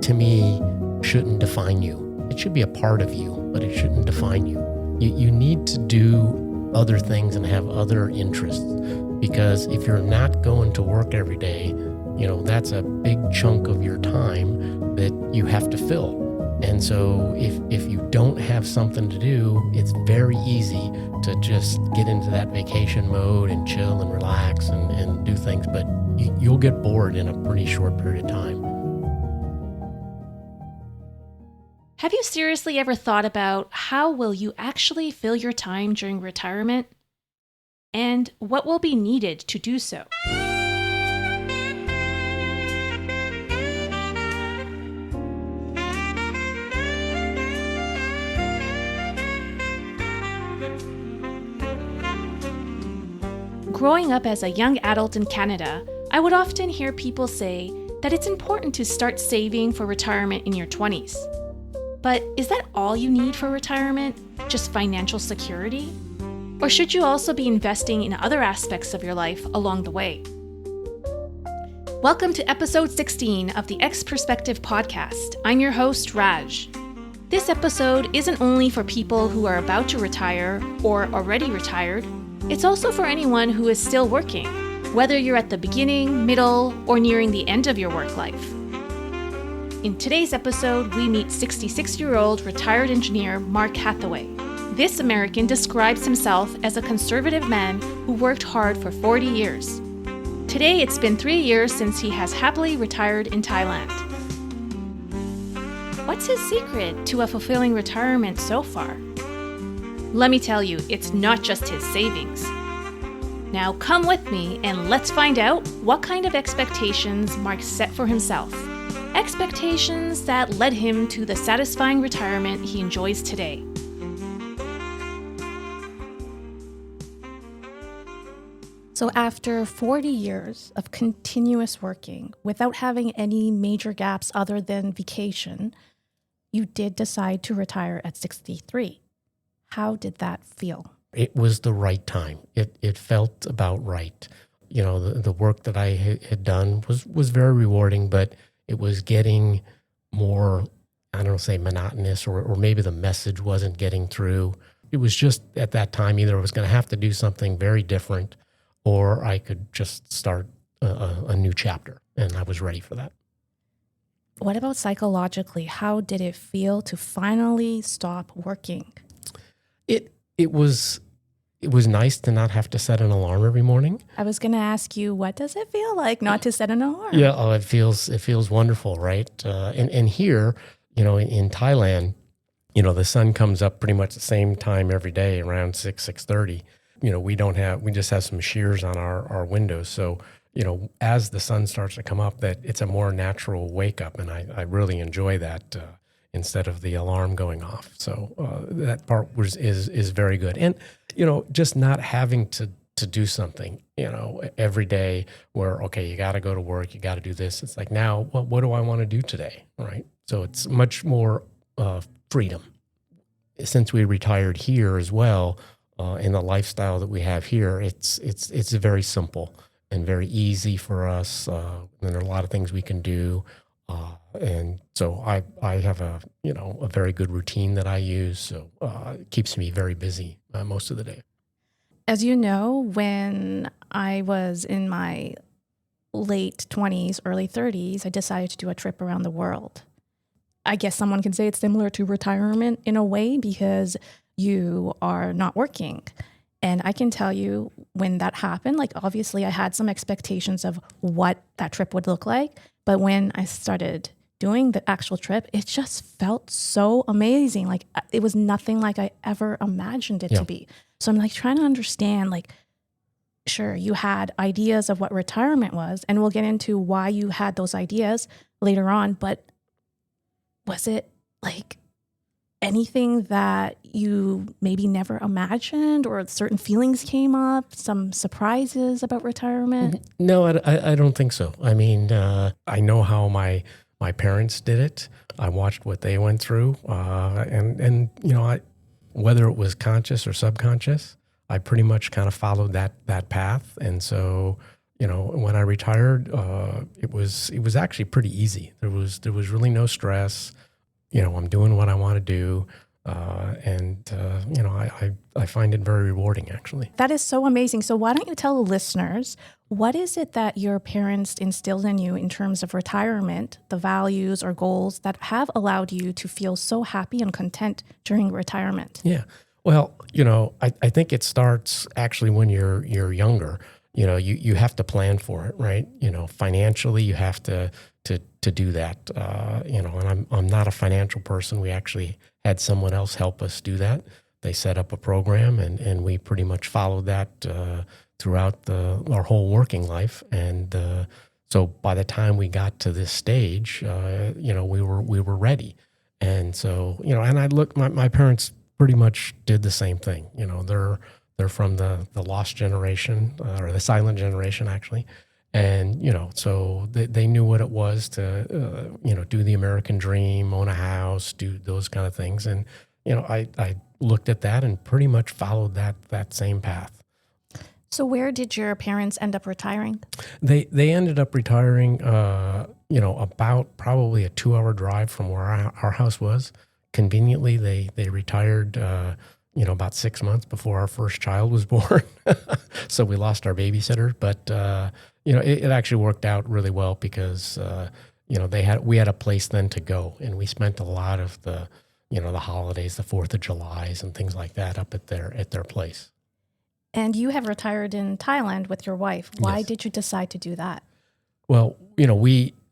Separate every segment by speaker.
Speaker 1: to me, shouldn't define you. It should be a part of you, but it shouldn't define you. You need to do other things and have other interests, because if you're not going to work every day, that's a big chunk of your time that you have to fill. And so if you don't have something to do, it's very easy to just get into that vacation mode and chill and relax and do things, but you'll get bored in a pretty short period of time.
Speaker 2: Have you seriously ever thought about how will you actually fill your time during retirement? And what will be needed to do so? Growing up as a young adult in Canada, I would often hear people say that it's important to start saving for retirement in your 20s. But is that all you need for retirement? Just financial security? Or should you also be investing in other aspects of your life along the way? Welcome to episode 16 of the X Perspective podcast. I'm your host, Raj. This episode isn't only for people who are about to retire or already retired. It's also for anyone who is still working, whether you're at the beginning, middle, or nearing the end of your work life. In today's episode, we meet 66-year-old retired engineer Mark Hathaway. This American describes himself as a conservative man who worked hard for 40 years. Today, it's been 3 years since he has happily retired in Thailand. What's his secret to a fulfilling retirement so far? Let me tell you, it's not just his savings. Now come with me and let's find out what kind of expectations Mark set for himself. Expectations that led him to the satisfying retirement he enjoys today. So after 40 years of continuous working without having any major gaps other than vacation, you did decide to retire at 63. How did that feel?
Speaker 1: It was the right time. It felt about right. The work that I had done was very rewarding, but it was getting more, say monotonous, or maybe the message wasn't getting through. It was just at that time, either I was going to have to do something very different, or I could just start a new chapter, and I was ready for that.
Speaker 2: What about psychologically? How did it feel to finally stop working?
Speaker 1: It was nice to not have to set an alarm every morning.
Speaker 2: I was going to ask you, what does it feel like not to set an alarm?
Speaker 1: Yeah, it feels wonderful, right? And here, in Thailand, the sun comes up pretty much the same time every day, around 6:30. We just have some shears on our windows, so as the sun starts to come up, that it's a more natural wake up, and I really enjoy that. Instead of the alarm going off. So that part is very good. And, just not having to do something, every day where, okay, you got to go to work, you got to do this. It's like, now, what do I want to do today, right? So it's much more freedom. Since we retired here as well, in the lifestyle that we have here, it's very simple and very easy for us. And there are a lot of things we can do. And so I have a very good routine that I use. So it keeps me very busy most of the day.
Speaker 2: As you know, when I was in my late 20s, early 30s, I decided to do a trip around the world. I guess someone can say it's similar to retirement in a way because you are not working. And I can tell you when that happened, obviously I had some expectations of what that trip would look like. But when I started doing the actual trip, it just felt so amazing. It was nothing like I ever imagined it to be. So I'm trying to understand, sure, you had ideas of what retirement was, and we'll get into why you had those ideas later on, but was it anything that you maybe never imagined, or certain feelings came up, some surprises about retirement?
Speaker 1: No, I don't think so. I mean, I know how my parents did it. I watched what they went through, and whether it was conscious or subconscious, I pretty much kind of followed that path. And so, when I retired, it was actually pretty easy. There was really no stress. I'm doing what I want to do, I find it very rewarding, actually.
Speaker 2: That is so amazing. So why don't you tell the listeners, what is it that your parents instilled in you in terms of retirement, the values or goals that have allowed you to feel so happy and content during retirement?
Speaker 1: Yeah. Well, I think it starts actually when you're younger. You have to plan for it, right? Financially, you have to do that. And I'm not a financial person. We actually had someone else help us do that. They set up a program, and we pretty much followed that throughout our whole working life. And so by the time we got to this stage, we were ready. And so, and I look, my parents pretty much did the same thing. They're from the lost generation, or the silent generation, actually. And, so they knew what it was to, do the American dream, own a house, do those kind of things. And, I looked at that and pretty much followed that same path.
Speaker 2: So where did your parents end up retiring?
Speaker 1: They ended up retiring, about probably a 2-hour drive from where our house was. Conveniently, they retired, about 6 months before our first child was born. So we lost our babysitter, but, it actually worked out really well because, we had a place then to go, and we spent a lot of the holidays, the 4th of July's and things like that up at their place.
Speaker 2: And you have retired in Thailand with your wife. Why
Speaker 1: Yes.
Speaker 2: did you decide to do that?
Speaker 1: Well,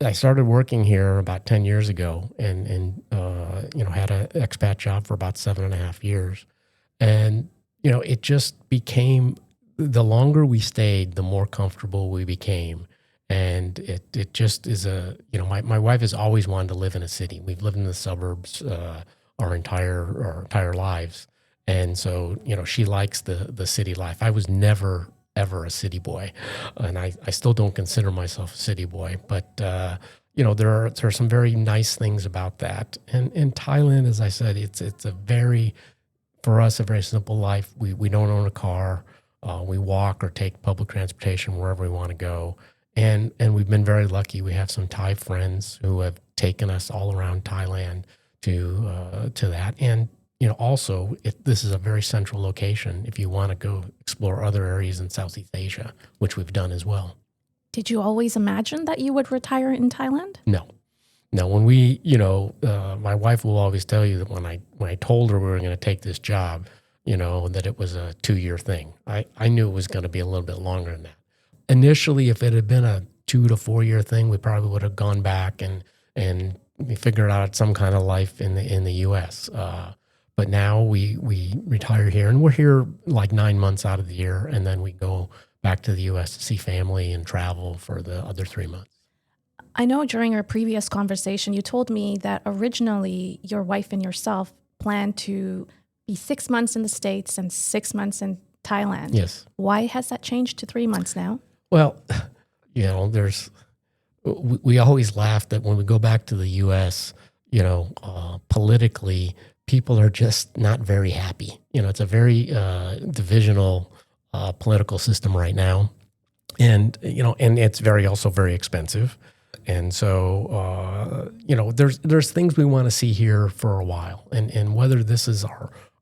Speaker 1: I started working here about 10 years ago, and had an expat job for about 7.5 years. And, it just became, the longer we stayed, the more comfortable we became. And it just is my wife has always wanted to live in a city. We've lived in the suburbs our entire lives. And so, she likes the city life. I was never, ever a city boy. And I still don't consider myself a city boy. But, there are some very nice things about that. And in Thailand, as I said, it's for us, a very simple life. We don't own a car. We walk or take public transportation wherever we want to go. And we've been very lucky. We have some Thai friends who have taken us all around Thailand to that. And, also, this is a very central location if you want to go explore other areas in Southeast Asia, which we've done as well.
Speaker 2: Did you always imagine that you would retire in Thailand?
Speaker 1: No. When we, my wife will always tell you that when I told her we were going to take this job, that it was a 2-year thing. I knew it was going to be a little bit longer than that. Initially, if it had been a 2 to 4 year thing, we probably would have gone back and we figured out some kind of life in the U.S. But now we retire here, and we're here like 9 months out of the year, and then we go back to the U.S. to see family and travel for the other 3 months.
Speaker 2: I know during our previous conversation, you told me that originally your wife and yourself planned to be 6 months in the States and 6 months in Thailand.
Speaker 1: Yes.
Speaker 2: Why has that changed to 3 months now?
Speaker 1: Well, we always laugh that when we go back to the U.S., politically, people are just not very happy. It's a very divisional political system right now. And, and it's also very expensive. And so, there's things we want to see here for a while. And whether this is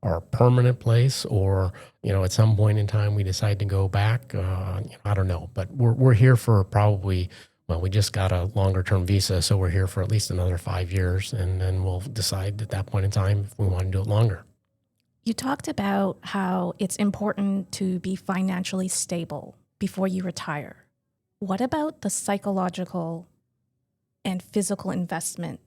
Speaker 1: our permanent place or, at some point in time we decide to go back, I don't know. But we're here for probably, we just got a longer term visa. So we're here for at least another 5 years. And then we'll decide at that point in time if we want to do it longer.
Speaker 2: You talked about how it's important to be financially stable before you retire. What about the psychological and physical investment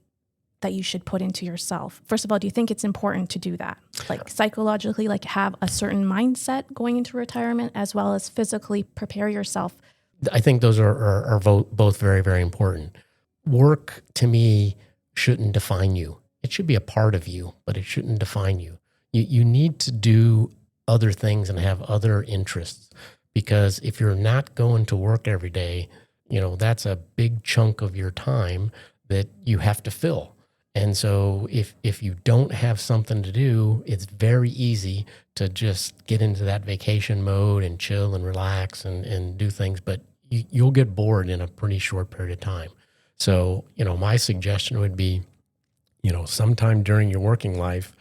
Speaker 2: that you should put into yourself? First of all, do you think it's important to do that? Like psychologically, like have a certain mindset going into retirement, as well as physically prepare yourself?
Speaker 1: I think those are both very, very important. Work, to me, shouldn't define you. It should be a part of you, but it shouldn't define you. You need to do other things and have other interests, because if you're not going to work every day, that's a big chunk of your time that you have to fill. And so if you don't have something to do, it's very easy to just get into that vacation mode and chill and relax and do things. But you'll get bored in a pretty short period of time. So, my suggestion would be, sometime during your working life,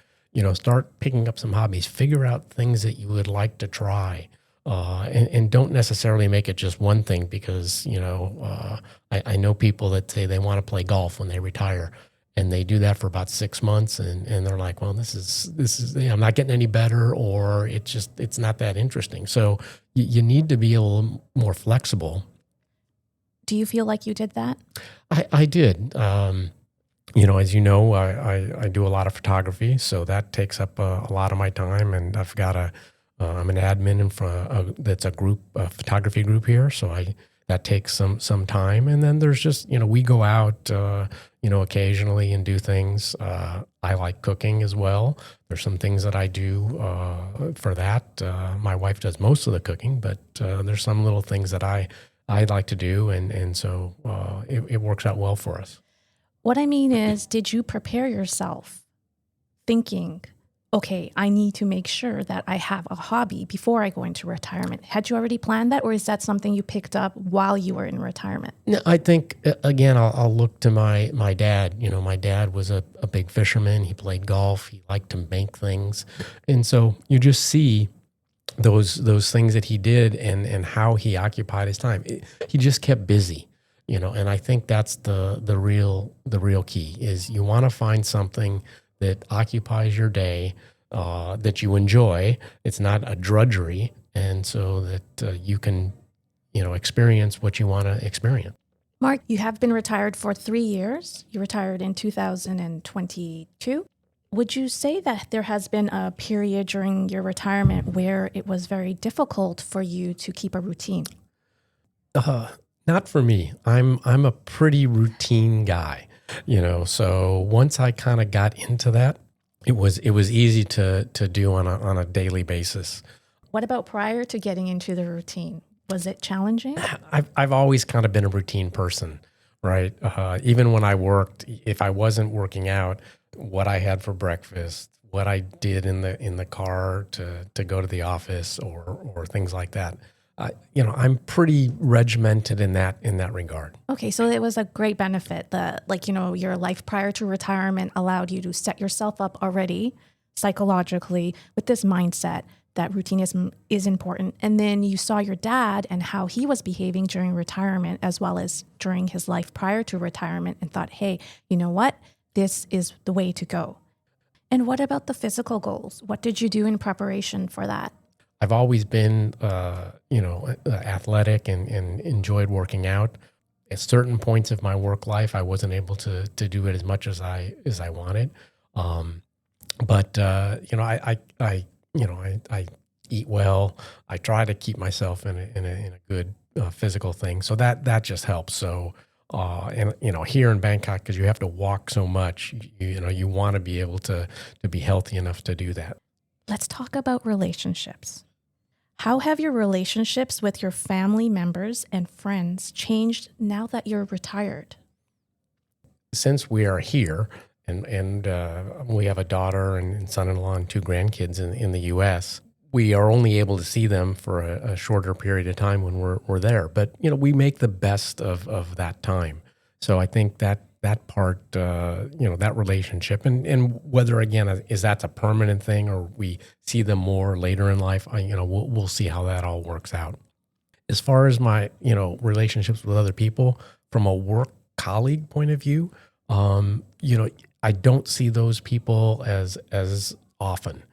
Speaker 1: start picking up some hobbies, figure out things that you would like to try. And don't necessarily make it just one thing because, I know people that say they want to play golf when they retire and they do that for about 6 months and they're like, well, this is, I'm not getting any better, or it's not that interesting. So you need to be a little more flexible.
Speaker 2: Do you feel like you did that?
Speaker 1: I did. As you know, I do a lot of photography, so that takes up a lot of my time, and I've got I'm an admin that's a photography group here, so that takes some time. And then there's just, we go out, occasionally and do things. I like cooking as well. There's some things that I do for that. My wife does most of the cooking, but there's some little things that I like to do, and so it works out well for us.
Speaker 2: What I mean is, did you prepare yourself thinking, okay, I need to make sure that I have a hobby before I go into retirement? Had you already planned that, or is that something you picked up while you were in retirement?
Speaker 1: No, I think, again, I'll look to my dad. My dad was a big fisherman. He played golf. He liked to make things. And so you just see those things that he did and how he occupied his time. He just kept busy. And I think that's the real key is you want to find something that occupies your day, that you enjoy. It's not a drudgery, and so that you can, experience what you want to experience.
Speaker 2: Mark, you have been retired for 3 years. You retired in 2022. Would you say that there has been a period during your retirement where it was very difficult for you to keep a routine?
Speaker 1: Not for me. I'm a pretty routine guy, so once I kind of got into that, it was easy to do on a daily basis.
Speaker 2: What about prior to getting into the routine? Was it challenging?
Speaker 1: I've always kind of been a routine person, right? Even when I worked, if I wasn't working out, what I had for breakfast, what I did in the car to go to the office or things like that. I'm pretty regimented in that regard.
Speaker 2: Okay, so it was a great benefit that, your life prior to retirement allowed you to set yourself up already psychologically with this mindset that routine is important. And then you saw your dad and how he was behaving during retirement as well as during his life prior to retirement and thought, hey, you know what? This is the way to go. And what about the physical goals? What did you do in preparation for that?
Speaker 1: I've always been, athletic and enjoyed working out. At certain points of my work life, I wasn't able to do it as much as I wanted. But I eat well. I try to keep myself in a good physical thing. So that just helps. So, here in Bangkok, because you have to walk so much, you want to be able to be healthy enough to do that.
Speaker 2: Let's talk about relationships. How have your relationships with your family members and friends changed now that you're retired?
Speaker 1: Since we are here and we have a daughter and son-in-law and 2 grandkids in the U.S., we are only able to see them for a shorter period of time when we're there. But, we make the best of that time. So I think that part, that relationship and whether, again, is that's a permanent thing or we see them more later in life, we'll see how that all works out. As far as my, relationships with other people from a work colleague point of view, I don't see those people as often,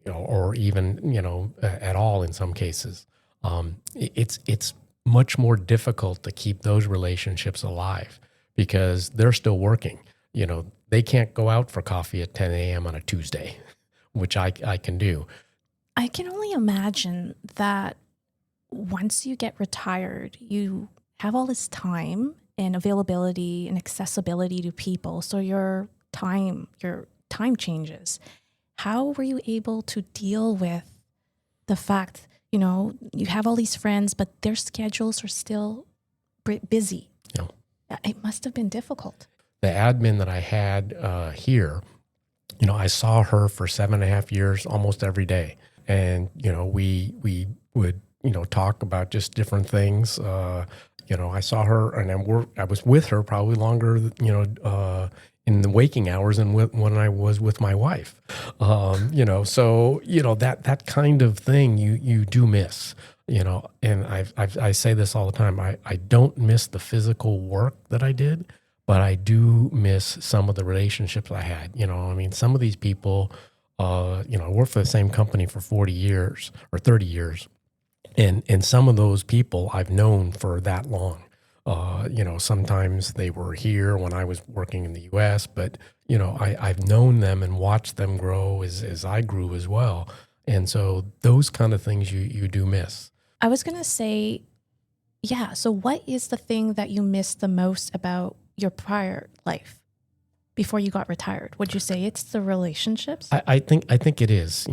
Speaker 1: or even, at all in some cases. It's much more difficult to keep those relationships alive because they're still working. They can't go out for coffee at 10 a.m. on a Tuesday, which I can do.
Speaker 2: I can only imagine that once you get retired, you have all this time and availability and accessibility to people. So your time changes. How were you able to deal with the fact, you have all these friends, but their schedules are still busy?
Speaker 1: Yeah.
Speaker 2: It must have been difficult.
Speaker 1: The admin that I had here, I saw her for 7.5 years almost every day. And, we would, talk about just different things. I saw her and I was with her probably longer, in the waking hours and when I was with my wife. That kind of thing you do miss, and I say this all the time. I don't miss the physical work that I did, but I do miss some of the relationships I had. Some of these people, I worked for the same company for 40 years or 30 years. And some of those people I've known for that long. Sometimes they were here when I was working in the U.S., but I've known them and watched them grow as I grew as well. And so those kind of things you do miss.
Speaker 2: I was going to say, yeah. So what is the thing that you miss the most about your prior life before you got retired? Would you say it's the relationships?
Speaker 1: I think it is,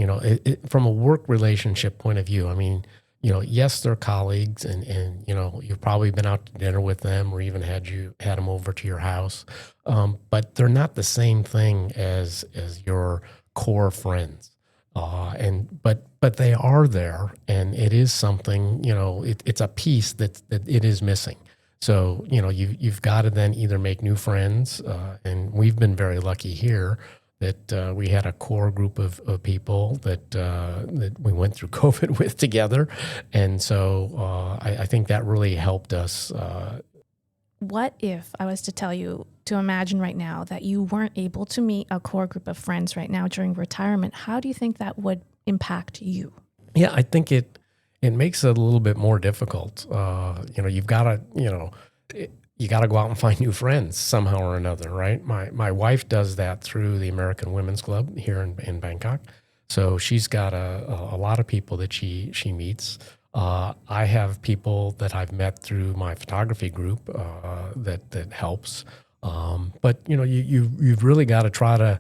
Speaker 1: from a work relationship point of view. I mean, yes, they're colleagues and you've probably been out to dinner with them or even had them over to your house. But they're not the same thing as your core friends. But they are there, and it is something, it's a piece that it is missing. So, you've got to then either make new friends, and we've been very lucky here that we had a core group of people that we went through COVID with together. And so I think that really helped us.
Speaker 2: What if I was to tell you to imagine right now that you weren't able to meet a core group of friends right now during retirement? How do you think that would impact you?
Speaker 1: Yeah, I think it makes it a little bit more difficult. You've got to, you got to go out and find new friends somehow or another, right? My wife does that through the American Women's Club here in Bangkok. So she's got a lot of people that she meets. I have people that I've met through my photography group that helps. But you've really got to try to,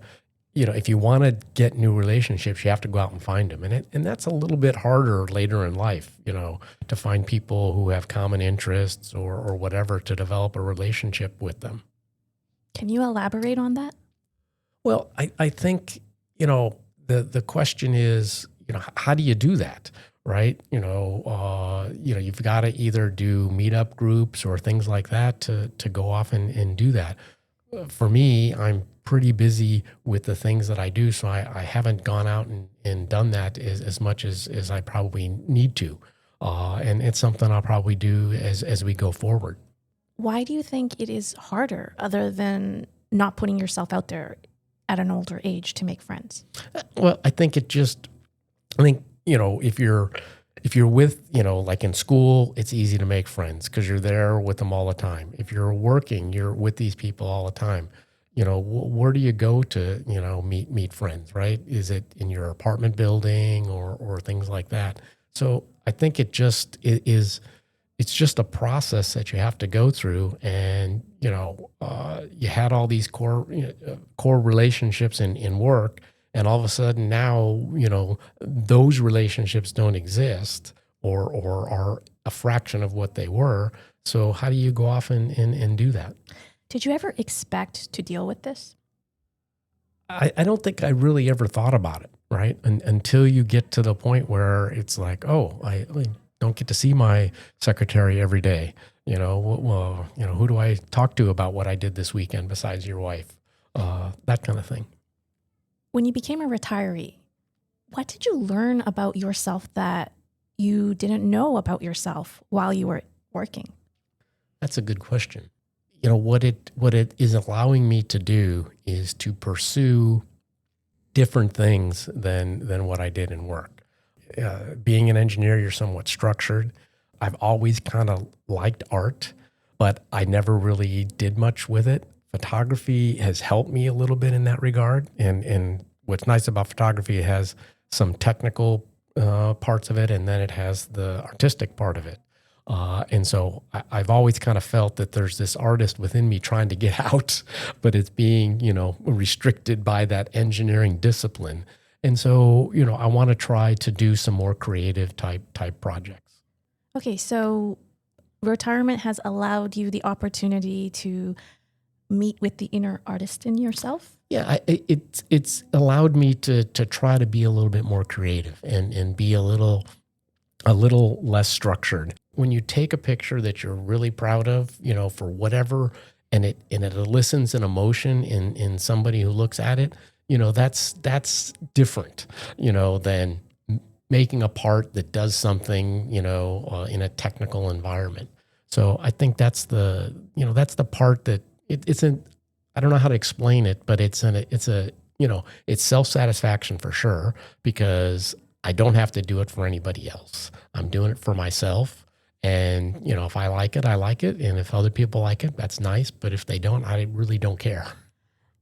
Speaker 1: if you want to get new relationships, you have to go out and find them. And that's a little bit harder later in life, to find people who have common interests or whatever to develop a relationship with them.
Speaker 2: Can you elaborate on that?
Speaker 1: Well, I think, the question is, how do you do that? Right. You've got to either do meetup groups or things like that to go off and do that. For me, I'm pretty busy with the things that I do. So I haven't gone out and done that as much as I probably need to. And it's something I'll probably do as we go forward.
Speaker 2: Why do you think it is harder other than not putting yourself out there at an older age to make friends?
Speaker 1: Well, I think if you're with, like in school, it's easy to make friends because you're there with them all the time. If you're working, you're with these people all the time. Where do you go to, meet friends, right? Is it in your apartment building or things like that? So I think it's just a process that you have to go through. And, you had all these core relationships in work. And all of a sudden now, those relationships don't exist or are a fraction of what they were. So how do you go off and do that?
Speaker 2: Did you ever expect to deal with this?
Speaker 1: I don't think I really ever thought about it, right? Until you get to the point where it's like, oh, I don't get to see my secretary every day. Who do I talk to about what I did this weekend besides your wife? That kind of thing.
Speaker 2: When you became a retiree, what did you learn about yourself that you didn't know about yourself while you were working?
Speaker 1: That's a good question. What it is allowing me to do is to pursue different things than what I did in work. Being an engineer, you're somewhat structured. I've always kind of liked art, but I never really did much with it. Photography has helped me a little bit in that regard. And what's nice about photography, it has some technical parts of it, and then it has the artistic part of it. And so I've always kind of felt that there's this artist within me trying to get out, but it's being, restricted by that engineering discipline. And so, I want to try to do some more creative type projects.
Speaker 2: Okay, so retirement has allowed you the opportunity to meet with the inner artist in yourself?
Speaker 1: Yeah, it's allowed me to try to be a little bit more creative and be a little a little less structured. When you take a picture that you're really proud of, for whatever, and it elicits an emotion in somebody who looks at it, that's different, than making a part that does something, in a technical environment. So I think that's the part that it's an, I don't know how to explain it, but it's self-satisfaction for sure, because I don't have to do it for anybody else. I'm doing it for myself. And, if I like it, I like it. And if other people like it, that's nice. But if they don't, I really don't care.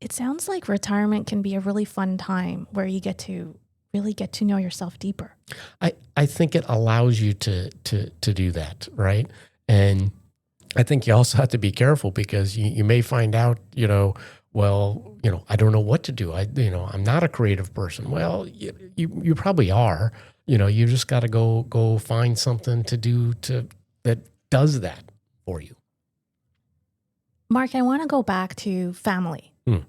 Speaker 2: It sounds like retirement can be a really fun time where you get to really get to know yourself deeper.
Speaker 1: I think it allows you to do that, right? And I think you also have to be careful, because you may find out, I don't know what to do. I'm not a creative person. Well, you probably are. You just got to go find something to do that does that for you.
Speaker 2: Mark, I want to go back to family.
Speaker 1: Hmm.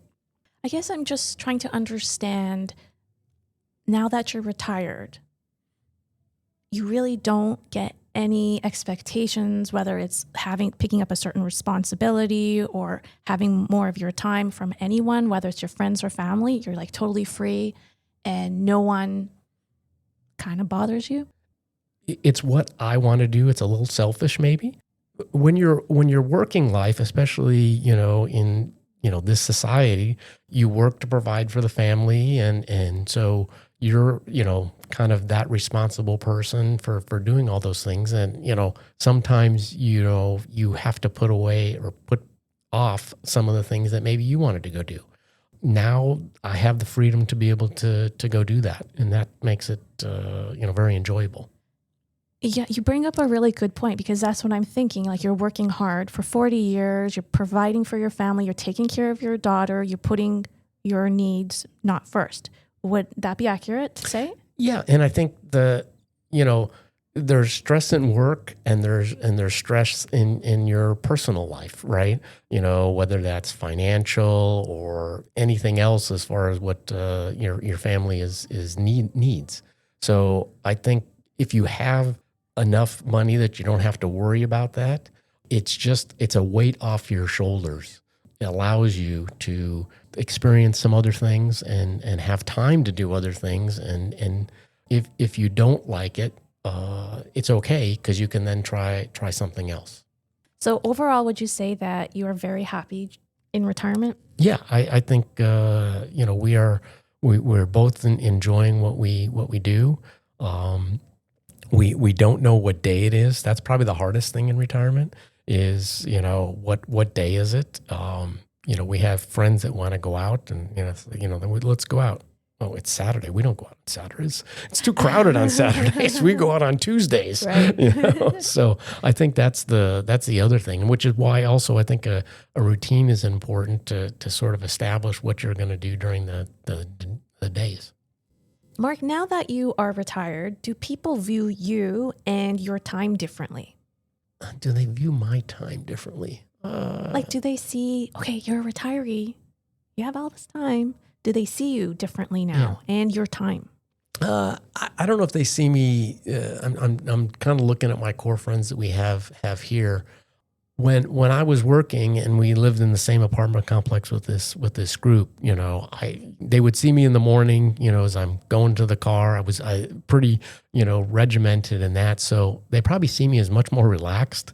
Speaker 2: I guess I'm just trying to understand, now that you're retired, you really don't get any expectations, whether it's picking up a certain responsibility or having more of your time from anyone, whether it's your friends or family. You're like totally free and no one kind of bothers you.
Speaker 1: It's what I want to do. It's a little selfish, maybe. When you're working life, especially, in, this society, you work to provide for the family. And so you're, kind of that responsible person for doing all those things. And, sometimes, you have to put away or put off some of the things that maybe you wanted to go do. Now I have the freedom to be able to go do that. And that makes it, very enjoyable.
Speaker 2: Yeah, you bring up a really good point, because that's what I'm thinking. Like, you're working hard for 40 years, you're providing for your family, you're taking care of your daughter, you're putting your needs not first. Would that be accurate to say?
Speaker 1: Yeah. And I think there's stress in work and there's stress in your personal life, right? Whether that's financial or anything else as far as what your family needs. So I think if you have enough money that you don't have to worry about that, it's a weight off your shoulders. It allows you to experience some other things and have time to do other things. And if you don't like it, it's okay, because you can then try something else.
Speaker 2: So overall, would you say that you are very happy in retirement?
Speaker 1: Yeah, I think we're both enjoying what we do. We don't know what day it is. That's probably the hardest thing in retirement is, what day is it? We have friends that want to go out and, let's go out. Oh, it's Saturday. We don't go out on Saturdays. It's too crowded on Saturdays. We go out on Tuesdays.
Speaker 2: Right.
Speaker 1: So I think that's the other thing, which is why also I think a routine is important to sort of establish what you're going to do during the days.
Speaker 2: Mark, now that you are retired, do people view you and your time differently?
Speaker 1: Do they view my time differently?
Speaker 2: Like, do they see, okay, you're a retiree, you have all this time. Do they see you differently now and your time?
Speaker 1: I don't know if they see me. I'm kind of looking at my core friends that we have here. When I was working and we lived in the same apartment complex with this group, they would see me in the morning, as I'm going to the car. I was pretty, regimented in that. So they probably see me as much more relaxed,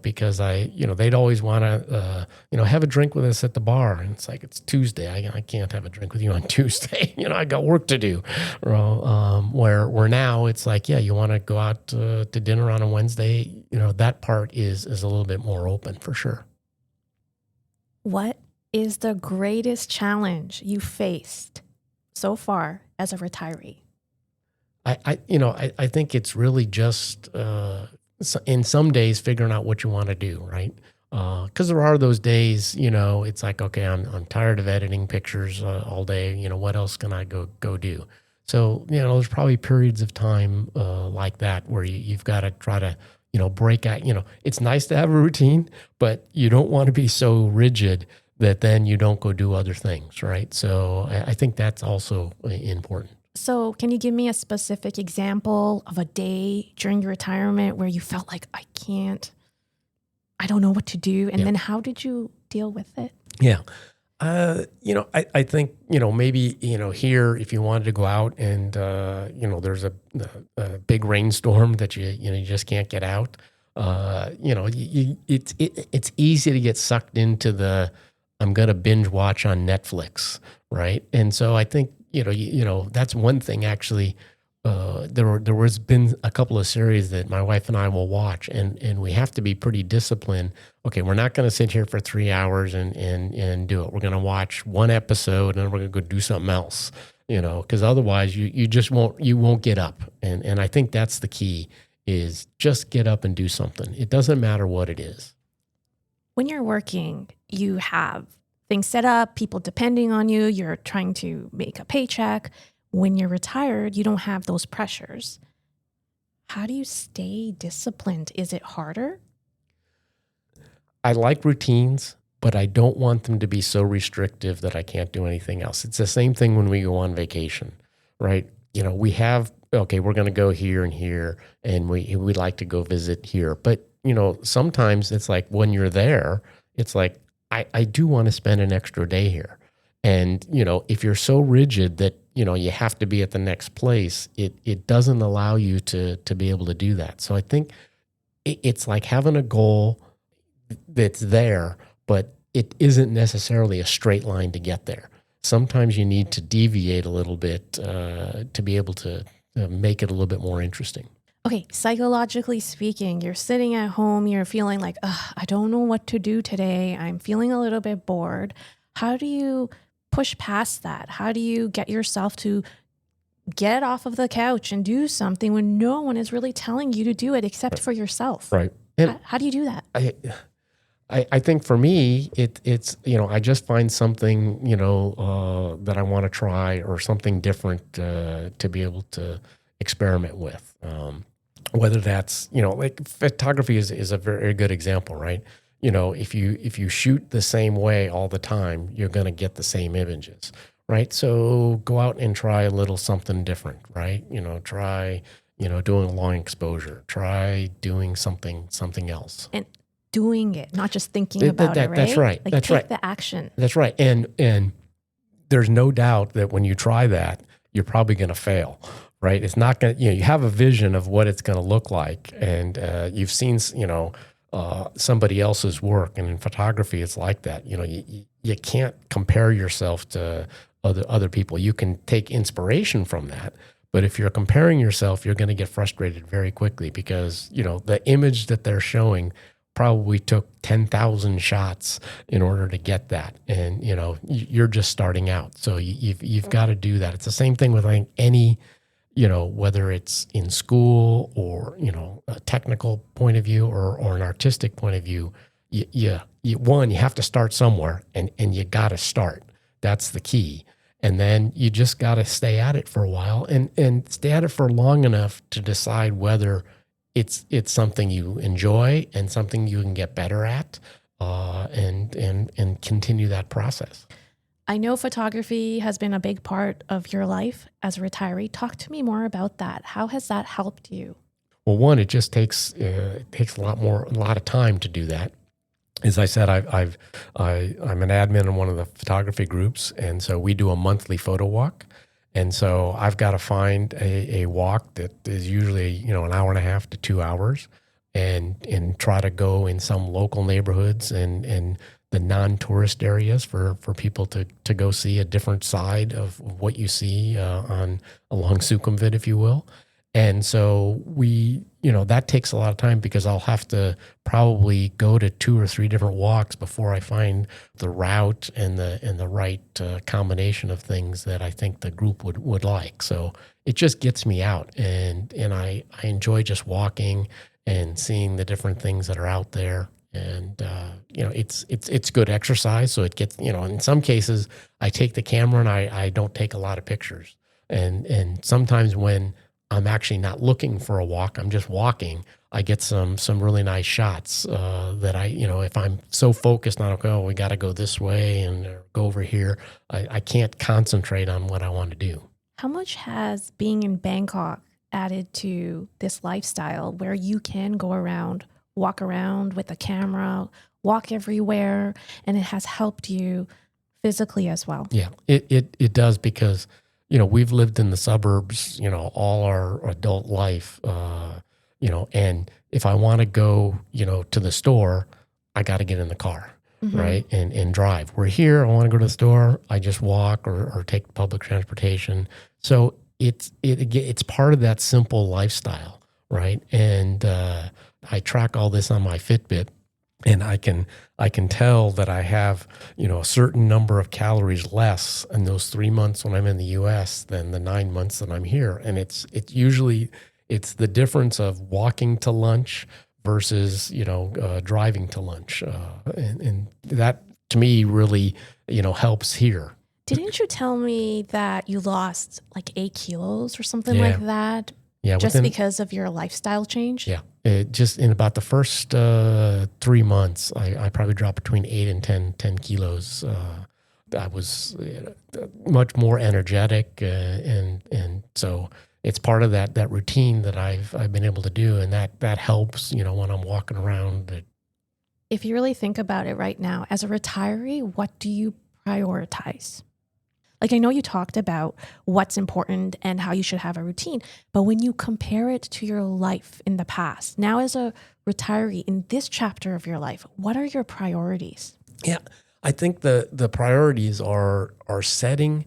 Speaker 1: because they'd always want to, have a drink with us at the bar. And it's like, it's Tuesday. I can't have a drink with you on Tuesday. I got work to do. Where now it's like, yeah, you want to go out to dinner on a Wednesday, that part is a little bit more open for sure.
Speaker 2: What is the greatest challenge you faced so far as a retiree?
Speaker 1: I think it's really just in some days figuring out what you want to do, right? Because there are those days, it's like, okay, I'm tired of editing pictures all day. What else can I go do? So, there's probably periods of time like that where you've got to try to, break out. It's nice to have a routine, but you don't want to be so rigid that then you don't go do other things, right? So I think that's also important.
Speaker 2: So, can you give me a specific example of a day during your retirement where you felt like, I don't know what to do? And
Speaker 1: Yeah.
Speaker 2: then how did you deal with it?
Speaker 1: Yeah. I think, maybe, here, if you wanted to go out and, there's a big rainstorm that you just can't get out, it's easy to get sucked into I'm going to binge watch on Netflix. Right. And so I think, that's one thing actually. There was been a couple of series that my wife and I will watch, and we have to be pretty disciplined. Okay, we're not going to sit here for 3 hours and do it. We're going to watch one episode, and then we're going to go do something else. Because otherwise you just won't get up. And I think that's the key, is just get up and do something. It doesn't matter what it is.
Speaker 2: When you're working, you have things set up, people depending on you, you're trying to make a paycheck. When you're retired, you don't have those pressures. How do you stay disciplined? Is it harder?
Speaker 1: I like routines, but I don't want them to be so restrictive that I can't do anything else. It's the same thing when we go on vacation, right? We have, okay, we're going to go here and here, and we like to go visit here. But, sometimes it's like when you're there, it's like, I do want to spend an extra day here. And, if you're so rigid that, you have to be at the next place, it doesn't allow you to be able to do that. So I think it's like having a goal that's there, but it isn't necessarily a straight line to get there. Sometimes you need to deviate a little bit to be able to make it a little bit more interesting.
Speaker 2: Okay, psychologically speaking, you're sitting at home, you're feeling like, I don't know what to do today. I'm feeling a little bit bored. How do you push past that? How do you get yourself to get off of the couch and do something when no one is really telling you to do it except for yourself?
Speaker 1: Right. And
Speaker 2: How do you do that?
Speaker 1: I think for me, it's, I just find something, that I want to try, or something different to be able to experiment with. Whether that's, like photography is a very good example, right? If you shoot the same way all the time, you're going to get the same images, right? So go out and try a little something different, right? Try, doing a long exposure, try doing something else.
Speaker 2: And doing it, not just thinking about it, right?
Speaker 1: That's right.
Speaker 2: Like
Speaker 1: that's
Speaker 2: take
Speaker 1: right.
Speaker 2: the action.
Speaker 1: That's right. And there's no doubt that when you try that, you're probably going to fail, right? It's not going to, you have a vision of what it's going to look like. And you've seen, somebody else's work. And in photography, it's like that. You can't compare yourself to other people. You can take inspiration from that. But if you're comparing yourself, you're going to get frustrated very quickly, because, the image that they're showing probably took 10,000 shots in order to get that. And, you're just starting out. So you've got to do that. It's the same thing with like any, whether it's in school or, a technical point of view or an artistic point of view, you have to start somewhere, and you got to start. That's the key. And then you just got to stay at it for a while, and stay at it for long enough to decide whether it's something you enjoy and something you can get better at, and continue that process.
Speaker 2: I know photography has been a big part of your life as a retiree. Talk to me more about that. How has that helped you?
Speaker 1: Well, one, it just takes a lot of time to do that. As I said, I'm an admin in one of the photography groups, and so we do a monthly photo walk. And so I've got to find a walk that is usually, an hour and a half to 2 hours, and try to go in some local neighborhoods and the non-tourist areas for people to go see a different side of what you see along Sukhumvit, if you will. And so that takes a lot of time, because I'll have to probably go to 2 or 3 different walks before I find the route and the right combination of things that I think the group would like. So it just gets me out, and I enjoy just walking and seeing the different things that are out there. And it's good exercise. So it gets, in some cases I take the camera and I don't take a lot of pictures. And sometimes when I'm actually not looking for a walk, I'm just walking, I get some really nice shots that if I'm so focused on, okay, we got to go this way and go over here, I can't concentrate on what I want to do.
Speaker 2: How much has being in Bangkok added to this lifestyle where you can go around, walk around with a camera, walk everywhere, and it has helped you physically as well?
Speaker 1: Yeah, it does because, we've lived in the suburbs, all our adult life, and if I want to go, to the store, I got to get in the car, right? And drive. We're here, I want to go to the store, I just walk or take public transportation. So it's part of that simple lifestyle, right? And I track all this on my Fitbit, and I can tell that I have, a certain number of calories less in those 3 months when I'm in the U.S. than the 9 months that I'm here. And it's usually the difference of walking to lunch versus driving to lunch, and that to me really helps here.
Speaker 2: Didn't you tell me that you lost like 8 kilos or something
Speaker 1: Yeah.
Speaker 2: like that?
Speaker 1: Yeah,
Speaker 2: Just because of your lifestyle change?
Speaker 1: Yeah, just in about the first 3 months, I probably dropped between 8 and 10 kilos. I was much more energetic, and so it's part of that routine that I've been able to do, and that helps. When I'm walking around.
Speaker 2: If you really think about it right now, as a retiree, what do you prioritize? Like, I know you talked about what's important and how you should have a routine, but when you compare it to your life in the past, now as a retiree in this chapter of your life, what are your priorities?
Speaker 1: Yeah, I think the priorities are setting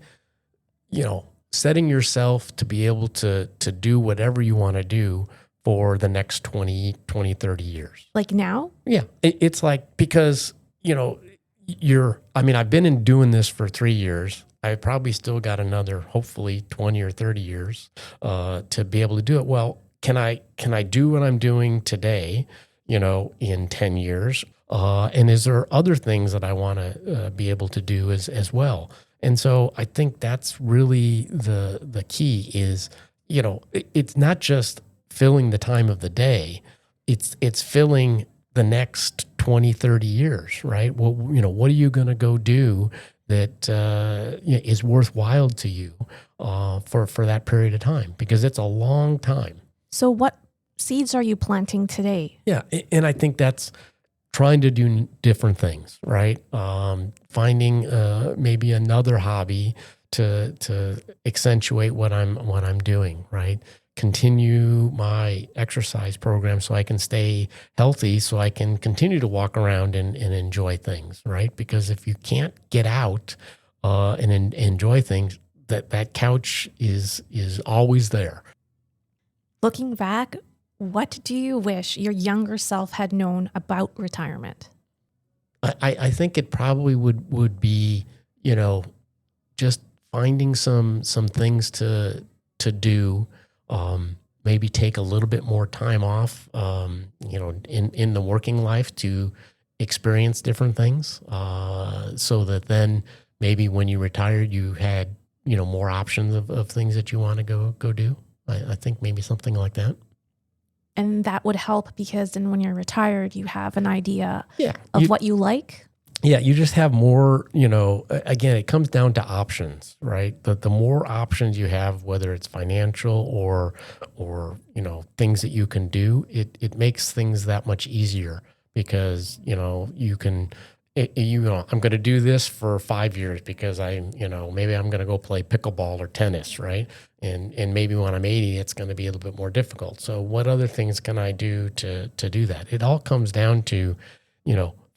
Speaker 1: yourself to be able to do whatever you want to do for the next 20, 30 years.
Speaker 2: Like now?
Speaker 1: Yeah, it's like, because, I've been doing this for 3 years. I probably still got another, hopefully 20 or 30 years to be able to do it. Well, can I do what I'm doing today, in 10 years? And is there other things that I want to be able to do as well? And so I think that's really the key is, it's not just filling the time of the day, it's filling the next 20, 30 years, right? Well, what are you going to go do that is worthwhile to you for that period of time? Because it's a long time.
Speaker 2: So what seeds are you planting today?
Speaker 1: Yeah, and I think that's trying to do different things, right? Finding maybe another hobby to accentuate what I'm doing, right? Continue my exercise program so I can stay healthy, so I can continue to walk around and enjoy things, right? Because if you can't get out and enjoy things, that couch is always there.
Speaker 2: Looking back, what do you wish your younger self had known about retirement?
Speaker 1: I think it probably would be, just finding some things to do. Maybe take a little bit more time off, in the working life to experience different things, so that then maybe when you retired, you had, more options of things that you want to go do. I think maybe something like that.
Speaker 2: And that would help because then when you're retired, you have an idea
Speaker 1: Yeah.
Speaker 2: of what you like.
Speaker 1: Yeah, you just have more, again, it comes down to options, right? The more options you have, whether it's financial or things that you can do, it makes things that much easier because, you can, I'm going to do this for 5 years because maybe I'm going to go play pickleball or tennis, right? And maybe when I'm 80, it's going to be a little bit more difficult. So what other things can I do to do that? It all comes down to,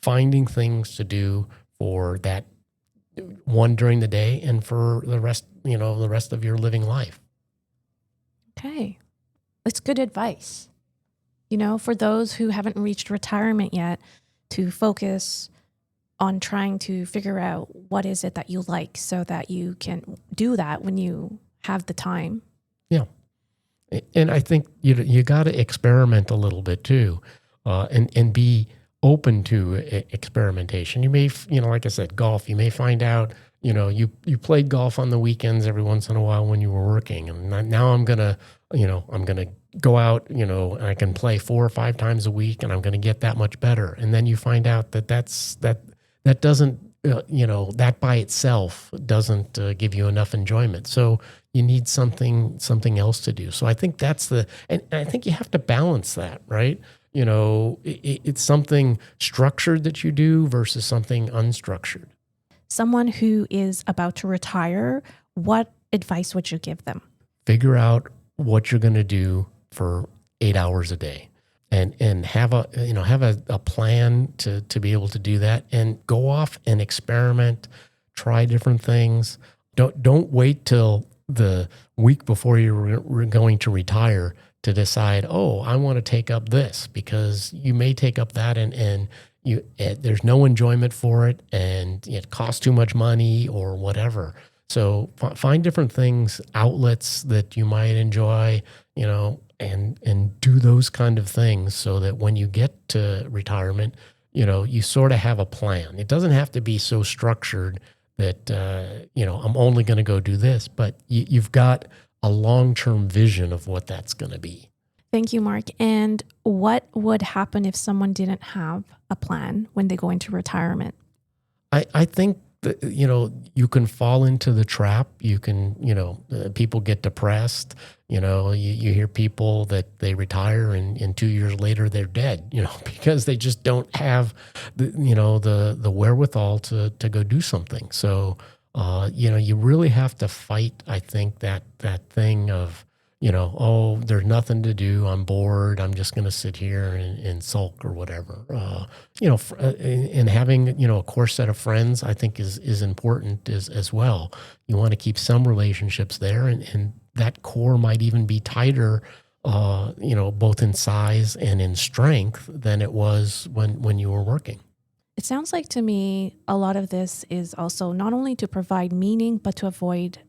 Speaker 1: finding things to do for that one during the day and for the rest of your living life.
Speaker 2: Okay. That's good advice. For those who haven't reached retirement yet, to focus on trying to figure out what is it that you like so that you can do that when you have the time.
Speaker 1: Yeah. And I think you got to experiment a little bit too, and be open to experimentation. You may, like I said, golf, you may find out, you played golf on the weekends every once in a while when you were working. And now I'm going to go out, and I can play 4 or 5 times a week and I'm going to get that much better. And then you find out that that doesn't, that by itself doesn't give you enough enjoyment. So you need something else to do. So I think and I think you have to balance that, right? It's something structured that you do versus something unstructured.
Speaker 2: Someone who is about to retire, what advice would you give them?
Speaker 1: Figure out what you're going to do for 8 hours a day, and have a plan to be able to do that, and go off and experiment, try different things. Don't wait till the week before you're going to retire to decide, oh, I want to take up this, because you may take up that and there's no enjoyment for it, and it costs too much money or whatever. So find different things, outlets that you might enjoy, and do those kind of things, so that when you get to retirement, you sort of have a plan. It doesn't have to be so structured that, I'm only going to go do this, but you've got a long-term vision of what that's going to be.
Speaker 2: Thank you, Mark. And what would happen if someone didn't have a plan when they go into retirement?
Speaker 1: I think that, you can fall into the trap. You can, people get depressed. You hear people that they retire and 2 years later they're dead, because they just don't have the wherewithal to go do something. So, you really have to fight, I think, that thing of, oh, there's nothing to do. I'm bored. I'm just going to sit here and sulk or whatever. And having, a core set of friends, I think is important as well. You want to keep some relationships there, and that core might even be tighter, both in size and in strength than it was when you were working.
Speaker 2: It sounds like to me, a lot of this is also not only to provide meaning, but to avoid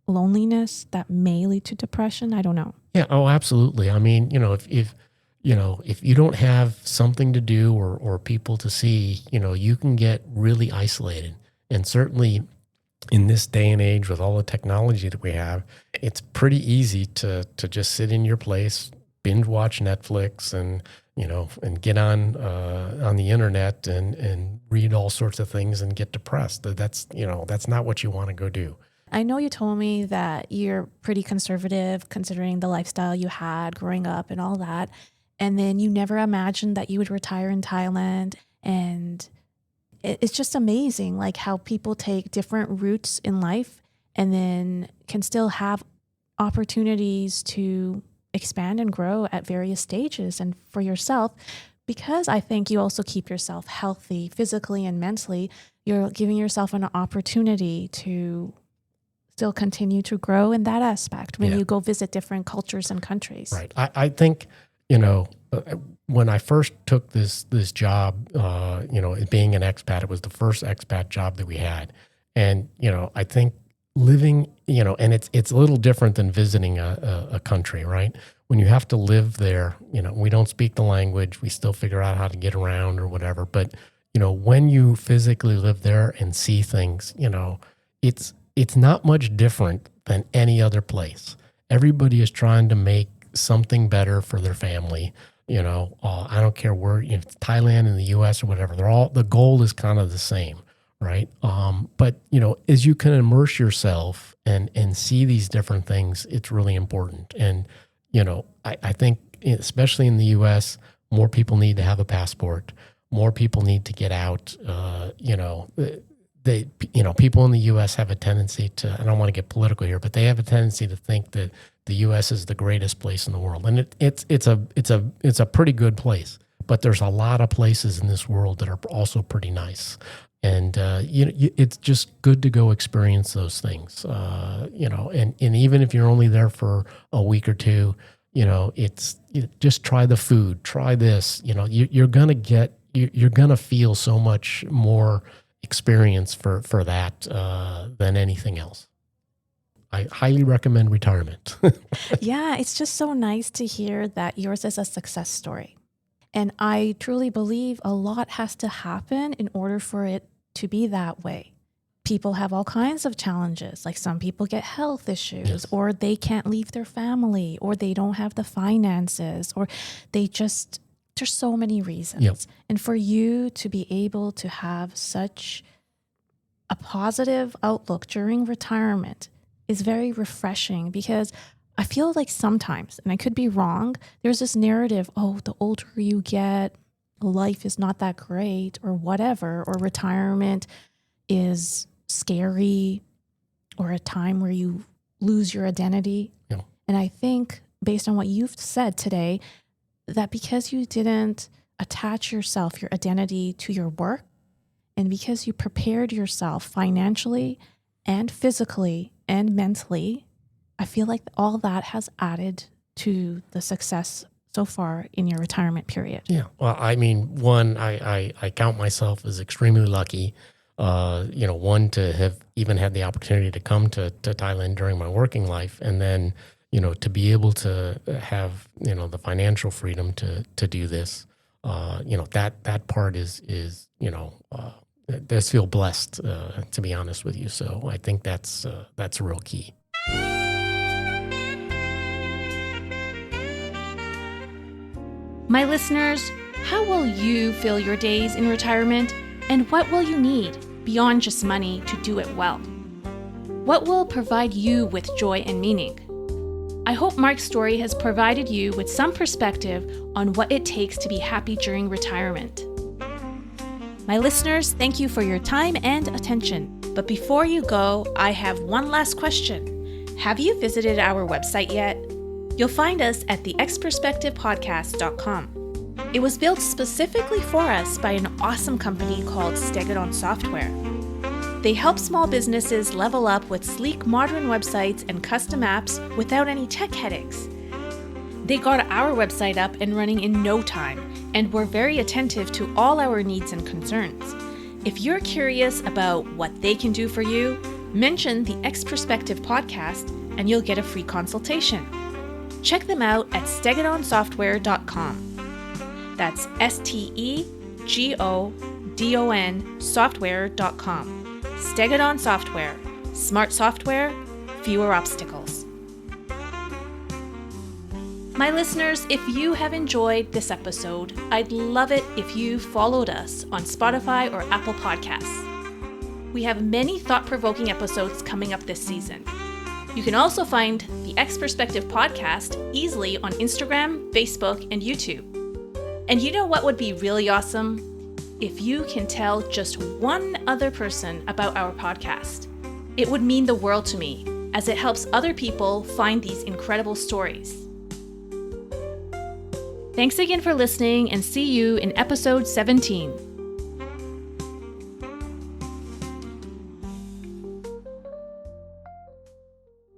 Speaker 2: loneliness that may lead to depression. I don't know.
Speaker 1: Yeah. Oh, absolutely. I mean, if you don't have something to do or people to see, you can get really isolated. And certainly in this day and age with all the technology that we have, it's pretty easy to just sit in your place, binge watch Netflix and get on the internet and read all sorts of things and get depressed. That's not what you want to go do.
Speaker 2: I know you told me that you're pretty conservative considering the lifestyle you had growing up and all that. And then you never imagined that you would retire in Thailand. And it's just amazing, like how people take different routes in life and then can still have opportunities to expand and grow at various stages. And for yourself, because I think you also keep yourself healthy physically and mentally, you're giving yourself an opportunity to still continue to grow in that aspect when you go visit different cultures and countries.
Speaker 1: Right. I think, when I first took this job, being an expat, it was the first expat job that we had. And, I think living, and it's a little different than visiting a country, right? When you have to live there, we don't speak the language, we still figure out how to get around or whatever. But, when you physically live there and see things, it's not much different than any other place. Everybody is trying to make something better for their family. I don't care where, if it's Thailand in the U.S. or whatever, the goal is kind of the same, right? But as you can immerse yourself and see these different things, it's really important. And I think especially in the U.S., more people need to have a passport. More people need to get out. People in the U.S. have a tendency to, I don't want to get political here, but they have a tendency to think that the U.S. is the greatest place in the world, and it's a pretty good place. But there's a lot of places in this world that are also pretty nice, and it's just good to go experience those things. And even if you're only there for a week or two, just try the food, try this. You're gonna feel so much more experience for that than anything else. I highly recommend retirement.
Speaker 2: Yeah, it's just so nice to hear that yours is a success story. And I truly believe a lot has to happen in order for it to be that way. People have all kinds of challenges. Like some people get health issues,
Speaker 1: Yes.
Speaker 2: or they can't leave their family, or they don't have the finances, or there's so many reasons.
Speaker 1: Yep.
Speaker 2: And for you to be able to have such a positive outlook during retirement is very refreshing because I feel like sometimes, and I could be wrong, there's this narrative, oh, the older you get, life is not that great or whatever, or retirement is scary or a time where you lose your identity.
Speaker 1: Yeah.
Speaker 2: And I think based on what you've said today, that because you didn't attach yourself, your identity to your work, and because you prepared yourself financially and physically and mentally, I feel like all that has added to the success so far in your retirement period.
Speaker 1: Yeah. Well, I mean, one, I count myself as extremely lucky, one, to have even had the opportunity to come to Thailand during my working life. And then, to be able to have, the financial freedom to do this, that part is does feel blessed, to be honest with you. So I think that's real key.
Speaker 2: My listeners, how will you fill your days in retirement, and what will you need beyond just money to do it well? What will provide you with joy and meaning? I hope Mark's story has provided you with some perspective on what it takes to be happy during retirement. My listeners, thank you for your time and attention. But before you go, I have one last question. Have you visited our website yet? You'll find us at theexperspektivepodcast.com. It was built specifically for us by an awesome company called Stegadon Software. They help small businesses level up with sleek modern websites and custom apps without any tech headaches. They got our website up and running in no time and were very attentive to all our needs and concerns. If you're curious about what they can do for you, mention the Ex-Perspective Podcast and you'll get a free consultation. Check them out at stegadonsoftware.com. That's STEGODON software.com. Stegadon Software. Smart software, fewer obstacles. My listeners, if you have enjoyed this episode, I'd love it if you followed us on Spotify or Apple Podcasts. We have many thought-provoking episodes coming up this season. You can also find the Ex-Perspective Podcast easily on Instagram, Facebook, and YouTube. And you know what would be really awesome? If you can tell just one other person about our podcast. It would mean the world to me, as it helps other people find these incredible stories. Thanks again for listening, and see you in episode 17.